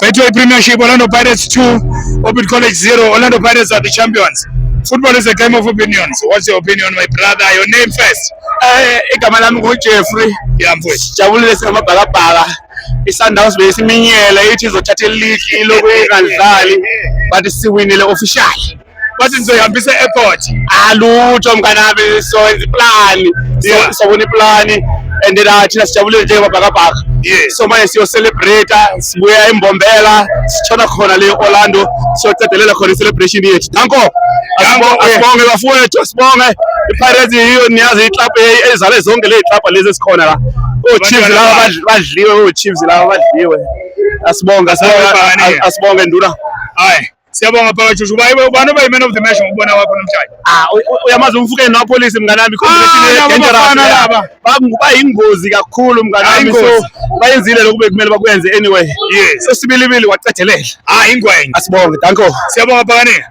Betway Premiership, Orlando Pirates 2, Orbit College 0. Orlando Pirates are the champions. Football is a game of opinions. What's your opinion, my brother? Your name first. Igama lami nguJeffrey. Yeah, mfowethu. Jabulile singamabhakabhaka. iSundowns besiminyele ithi izothatha league lokho ingadlali but siwinile official. Bathi nizoyihambisa e-airport. Alutho mnganami sowenza iplan. Sobona iplan and then thina sijabulile njengamabhakabhaka. Yes. So manje siyo celebrate sibuya eMbombela sithola khona le Orlando siyocedelela khona celebration yethu. Danko. Asibonge bafowethu asibonge. iPirates yiyo niyazi iclub ezale zonke le club lezi esikhona la. Chiefs laba badliwe Chiefs laba badliwe. Asibonge nduna. Hayi. Siyabonga phakathi ubani oba yi-man of the match ngokubona kwakho namhlanje. Uyamazi umfuke nopolice mnganami dangerous. Bayingozi kakhulu mnganami so bayenzile lokube kumele bakwenze anyway. Yes. So sibilibili wacedelela. Ingwenya. Asibonge danko. Siyabonga phakathi.